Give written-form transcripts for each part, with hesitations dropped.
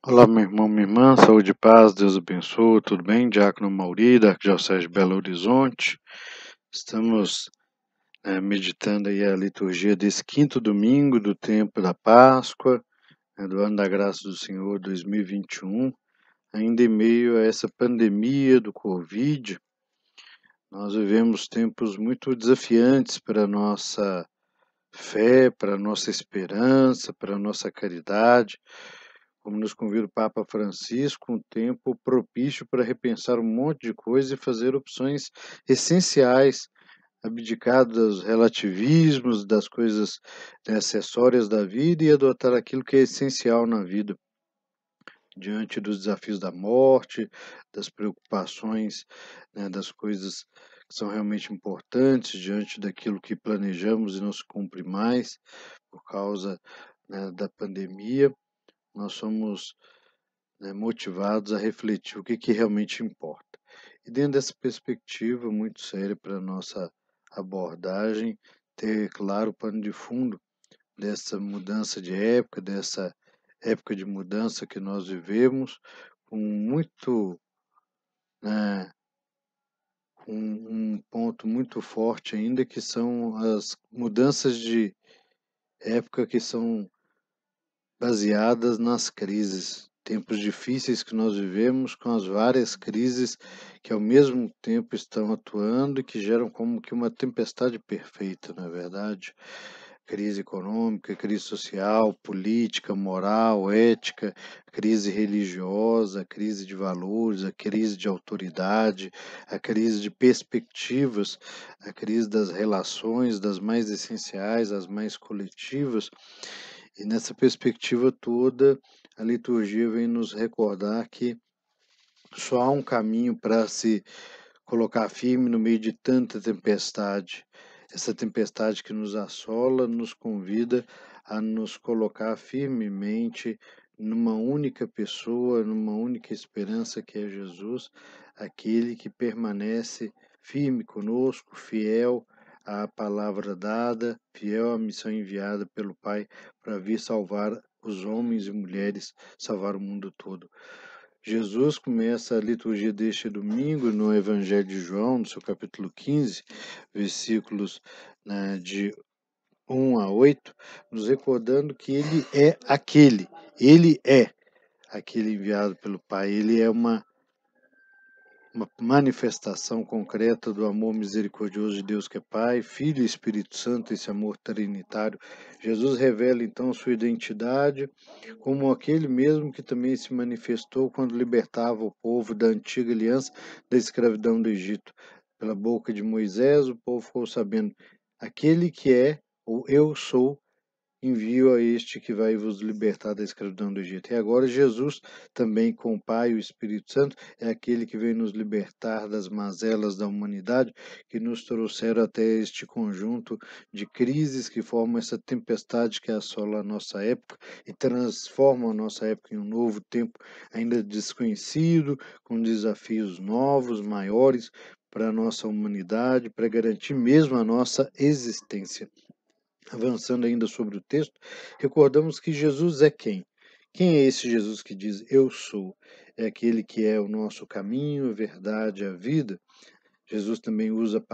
Olá, meu irmão, minha irmã, saúde e paz, Deus abençoe, tudo bem? Diácono Mauri, da Arquidiocese de Belo Horizonte. Estamos meditando aí a liturgia desse quinto domingo do tempo da Páscoa, do ano da graça do Senhor 2021, ainda em meio a essa pandemia do Covid. Nós vivemos tempos muito desafiantes para a nossa fé, para a nossa esperança, para a nossa caridade. Como nos convida o Papa Francisco, um tempo propício para repensar um monte de coisa e fazer opções essenciais, abdicar dos relativismos, das coisas acessórias da vida e adotar aquilo que é essencial na vida, diante dos desafios da morte, das preocupações, das coisas que são realmente importantes, diante daquilo que planejamos e não se cumpre mais por causa, da pandemia. Nós somos motivados a refletir o que realmente importa. E dentro dessa perspectiva muito séria para a nossa abordagem, ter claro o pano de fundo dessa mudança de época, dessa época de mudança que nós vivemos, com muito, né, com um ponto muito forte ainda, que são as mudanças de época que são baseadas nas crises, tempos difíceis que nós vivemos, com as várias crises que ao mesmo tempo estão atuando e que geram como que uma tempestade perfeita, não é verdade? Crise econômica, crise social, política, moral, ética, crise religiosa, crise de valores, a crise de autoridade, a crise de perspectivas, a crise das relações, das mais essenciais, as mais coletivas. E nessa perspectiva toda, a liturgia vem nos recordar que só há um caminho para se colocar firme no meio de tanta tempestade. Essa tempestade que nos assola nos convida a nos colocar firmemente numa única pessoa, numa única esperança que é Jesus, aquele que permanece firme conosco, fiel à palavra dada, fiel à missão enviada pelo Pai para vir salvar os homens e mulheres, salvar o mundo todo. Jesus começa a liturgia deste domingo no Evangelho de João, no seu capítulo 15, versículos de 1 a 8, nos recordando que ele é aquele enviado pelo Pai, ele é uma manifestação concreta do amor misericordioso de Deus que é Pai, Filho e Espírito Santo, esse amor trinitário. Jesus revela então sua identidade como aquele mesmo que também se manifestou quando libertava o povo da antiga aliança da escravidão do Egito. Pela boca de Moisés, o povo ficou sabendo, aquele que é, ou eu sou, envio a este que vai vos libertar da escravidão do Egito. E agora Jesus, também com o Pai e o Espírito Santo, é aquele que vem nos libertar das mazelas da humanidade, que nos trouxeram até este conjunto de crises que formam essa tempestade que assola a nossa época e transforma a nossa época em um novo tempo ainda desconhecido, com desafios novos, maiores para a nossa humanidade, para garantir mesmo a nossa existência. Avançando ainda sobre o texto, recordamos que Jesus é quem? Quem é esse Jesus que diz eu sou? É aquele que é o nosso caminho, a verdade, a vida. Jesus também usa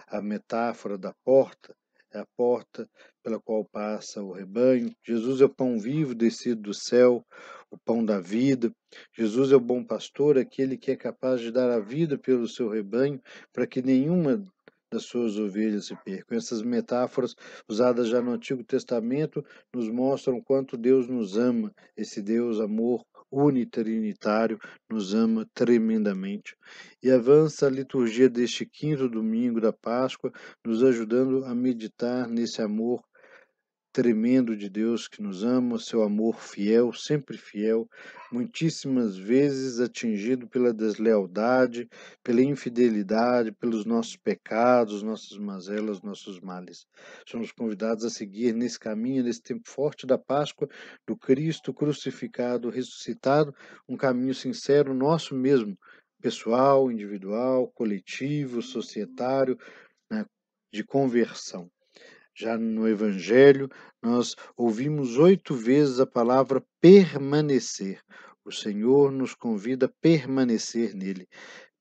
a metáfora da porta, é a porta pela qual passa o rebanho. Jesus é o pão vivo descido do céu, o pão da vida. Jesus é o bom pastor, aquele que é capaz de dar a vida pelo seu rebanho, para que nenhuma das suas ovelhas se percam. Essas metáforas usadas já no Antigo Testamento nos mostram quanto Deus nos ama, esse Deus amor unitrinitário nos ama tremendamente. E avança a liturgia deste quinto domingo da Páscoa, nos ajudando a meditar nesse amor tremendo de Deus que nos ama, seu amor fiel, sempre fiel, muitíssimas vezes atingido pela deslealdade, pela infidelidade, pelos nossos pecados, nossas mazelas, nossos males. Somos convidados a seguir nesse caminho, nesse tempo forte da Páscoa, do Cristo crucificado, ressuscitado, um caminho sincero nosso mesmo, pessoal, individual, coletivo, societário, né, de conversão. Já no Evangelho, nós ouvimos 8 vezes a palavra permanecer. O Senhor nos convida a permanecer nele,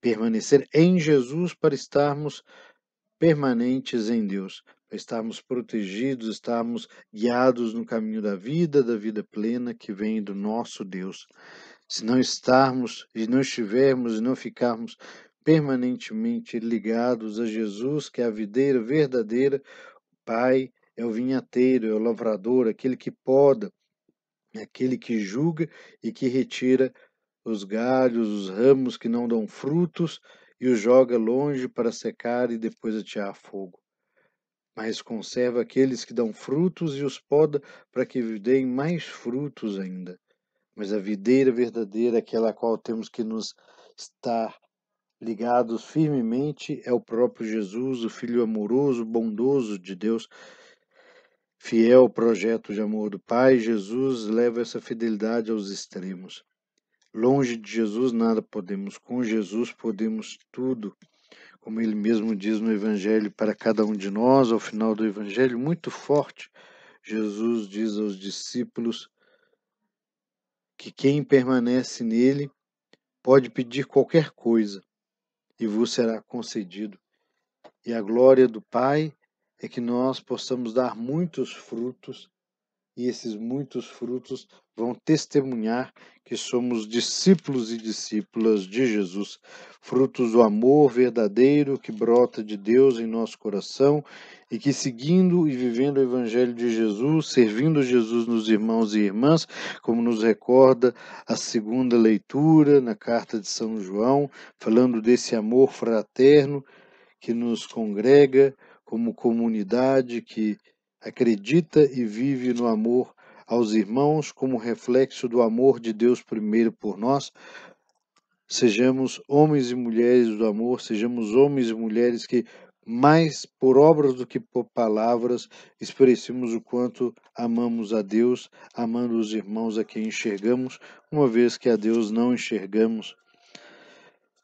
permanecer em Jesus para estarmos permanentes em Deus, para estarmos protegidos, estarmos guiados no caminho da vida plena que vem do nosso Deus. Se não estarmos e não estivermos e não ficarmos permanentemente ligados a Jesus, que é a videira verdadeira, o Pai é o vinhateiro, é o lavrador, aquele que poda, é aquele que julga e que retira os galhos, os ramos que não dão frutos e os joga longe para secar e depois atear fogo. Mas conserva aqueles que dão frutos e os poda para que deem mais frutos ainda. Mas a videira verdadeira, aquela a qual temos que nos estar ligados firmemente, é o próprio Jesus, o Filho amoroso, bondoso de Deus, fiel ao projeto de amor do Pai. Jesus leva essa fidelidade aos extremos. Longe de Jesus nada podemos, com Jesus podemos tudo. Como ele mesmo diz no Evangelho para cada um de nós, ao final do Evangelho, muito forte, Jesus diz aos discípulos que quem permanece nele pode pedir qualquer coisa e vos será concedido. E a glória do Pai é que nós possamos dar muitos frutos, e esses muitos frutos vão testemunhar que somos discípulos e discípulas de Jesus, frutos do amor verdadeiro que brota de Deus em nosso coração e que, seguindo e vivendo o Evangelho de Jesus, servindo Jesus nos irmãos e irmãs, como nos recorda a segunda leitura na carta de São João, falando desse amor fraterno que nos congrega como comunidade que acredita e vive no amor aos irmãos como reflexo do amor de Deus primeiro por nós. Sejamos homens e mulheres do amor, sejamos homens e mulheres que mais por obras do que por palavras expressemos o quanto amamos a Deus, amando os irmãos a quem enxergamos, uma vez que a Deus não enxergamos.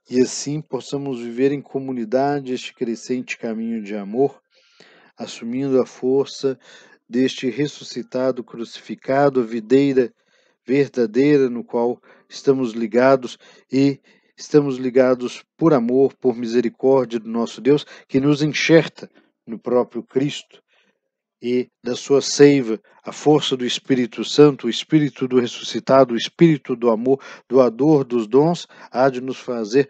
E assim possamos viver em comunidade este crescente caminho de amor, assumindo a força deste ressuscitado crucificado, a videira verdadeira no qual estamos ligados e estamos ligados por amor, por misericórdia do nosso Deus, que nos enxerta no próprio Cristo e da sua seiva, a força do Espírito Santo, o Espírito do ressuscitado, o Espírito do amor, doador dos dons, há de nos fazer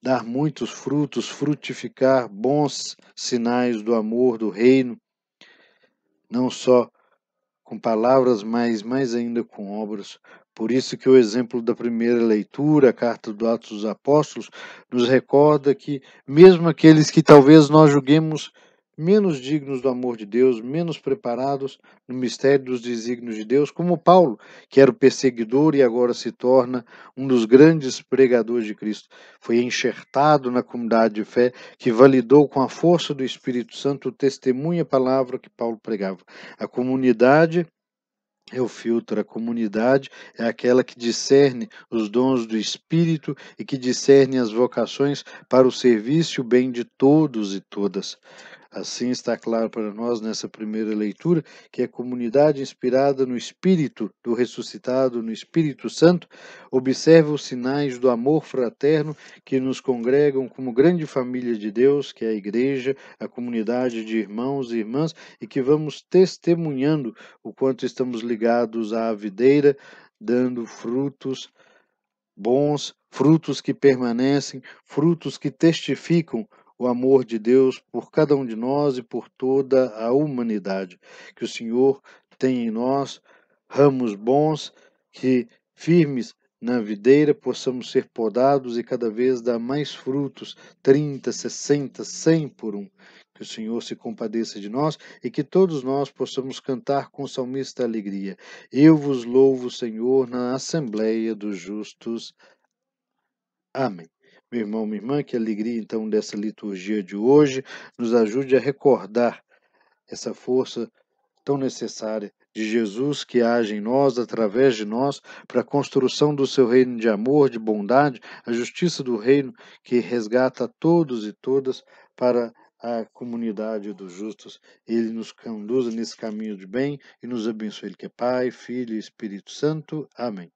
dar muitos frutos, frutificar bons sinais do amor do reino, não só com palavras, mas mais ainda com obras. Por isso que o exemplo da primeira leitura, a carta do Atos dos Apóstolos, nos recorda que mesmo aqueles que talvez nós julguemos menos dignos do amor de Deus, menos preparados no mistério dos desígnios de Deus, como Paulo, que era o perseguidor e agora se torna um dos grandes pregadores de Cristo, foi enxertado na comunidade de fé, que validou com a força do Espírito Santo o testemunho e a palavra que Paulo pregava. A comunidade é o filtro, a comunidade é aquela que discerne os dons do Espírito e que discerne as vocações para o serviço e o bem de todos e todas. Assim está claro para nós nessa primeira leitura que a comunidade inspirada no Espírito do ressuscitado, no Espírito Santo, observa os sinais do amor fraterno que nos congregam como grande família de Deus, que é a igreja, a comunidade de irmãos e irmãs, e que vamos testemunhando o quanto estamos ligados à videira, dando frutos bons, frutos que permanecem, frutos que testificam o amor de Deus por cada um de nós e por toda a humanidade. Que o Senhor tenha em nós ramos bons, que firmes na videira possamos ser podados e cada vez dar mais frutos, 30, 60, 100 por um. Que o Senhor se compadeça de nós e que todos nós possamos cantar com o salmista alegria. Eu vos louvo, Senhor, na Assembleia dos Justos. Amém. Meu irmão, minha irmã, que alegria então dessa liturgia de hoje nos ajude a recordar essa força tão necessária de Jesus que age em nós, através de nós, para a construção do seu reino de amor, de bondade, a justiça do reino que resgata a todos e todas para a comunidade dos justos. Ele nos conduza nesse caminho de bem e nos abençoe. Ele que é Pai, Filho e Espírito Santo. Amém.